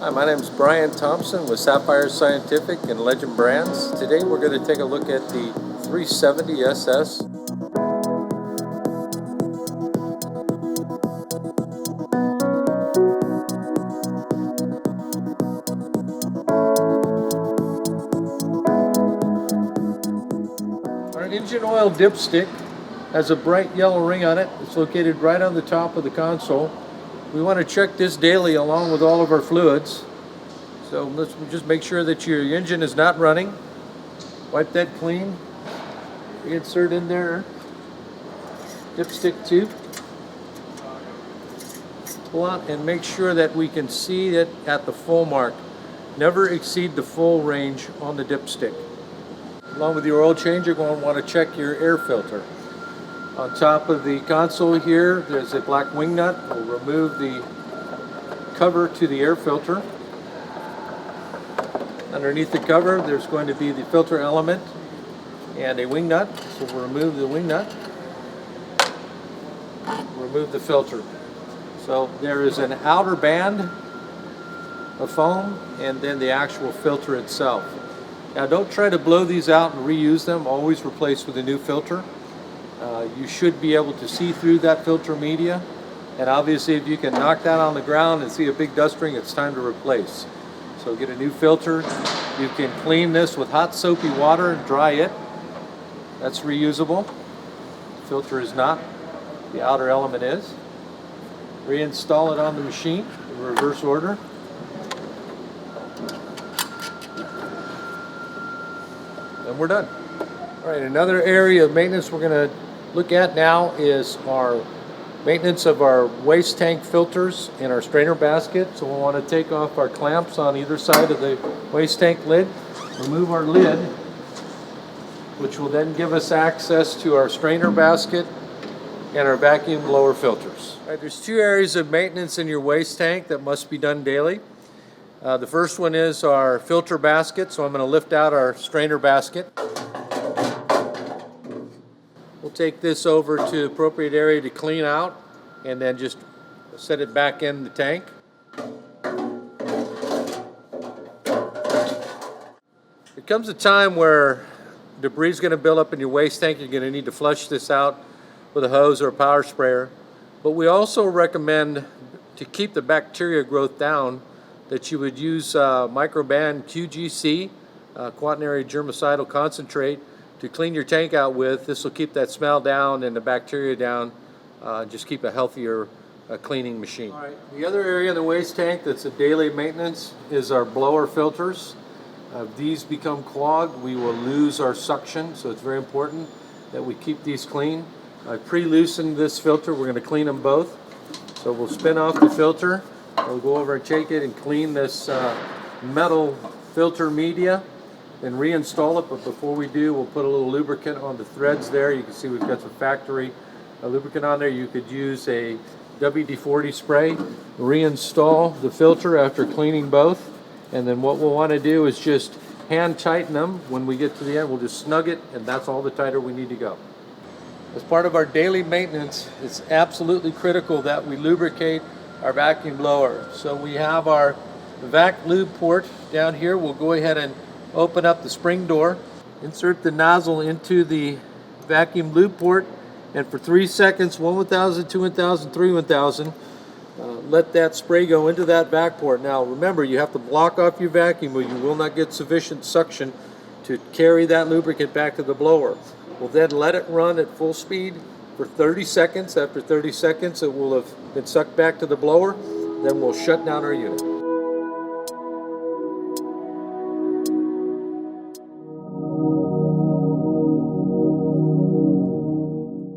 Hi, my name is Bryan Thomson with Sapphire Scientific and Legend Brands. Today we're going to take a look at the 370 SS. Our engine oil dipstick has a bright yellow ring on it. It's located right on the top of the console. We want to check this daily along with all of our fluids. So let's just make sure that your engine is not running. Wipe that clean. Insert in there dipstick tube. Pull out and make sure that we can see it at the full mark. Never exceed the full range on the dipstick. Along with your oil change, you're going to want to check your air filter. On top of the console here, there's a black wing nut. We'll remove the cover to the air filter. Underneath the cover, there's going to be the filter element and a wing nut. So we'll remove the wing nut, remove the filter. So there is an outer band of foam and then the actual filter itself. Now don't try to blow these out and reuse them. Always replace with a new filter. You should be able to see through that filter media, and obviously if you can knock that on the ground and see a big dust ring, it's time to replace. So get a new filter. You can clean this with hot soapy water and dry it. That's reusable. The filter is not. The outer element is. Reinstall it on the machine in reverse order. And we're done. All right, another area of maintenance we're going to look at now is our maintenance of our waste tank filters in our strainer basket. So we'll want to take off our clamps on either side of the waste tank lid, remove our lid, which will then give us access to our strainer basket and our vacuum blower filters. All right, there's two areas of maintenance in your waste tank that must be done daily. The first one is our filter basket, so I'm going to lift out our strainer basket. We'll take this over to the appropriate area to clean out and then just set it back in the tank. There comes a time where debris is going to build up in your waste tank. You're going to need to flush this out with a hose or a power sprayer. But we also recommend, to keep the bacteria growth down, that you would use microban QGC, quaternary germicidal concentrate, to clean your tank out with. This will keep that smell down and the bacteria down, just keep a healthier cleaning machine. All right, the other area of the waste tank that's a daily maintenance is our blower filters. If these become clogged, we will lose our suction, so it's very important that we keep these clean. I pre-loosened this filter. We're going to clean them both. So we'll spin off the filter. We'll go over and shake it and clean this metal filter media and reinstall it, but before we do, we'll put a little lubricant on the threads there. You can see we've got some factory lubricant on there. You could use a WD-40 spray, reinstall the filter after cleaning both, and then what we'll want to do is just hand tighten them. When we get to the end, we'll just snug it, and that's all the tighter we need to go. As part of our daily maintenance, it's absolutely critical that we lubricate our vacuum blower. So we have our vac lube port down here. We'll go ahead and open up the spring door, insert the nozzle into the vacuum lube port, and for 3 seconds, 1 1000, 2 1000, 3 1000, let that spray go into that vac port. Now remember, you have to block off your vacuum or you will not get sufficient suction to carry that lubricant back to the blower. We'll then let it run at full speed for 30 seconds. After 30 seconds, it will have been sucked back to the blower. Then we'll shut down our unit.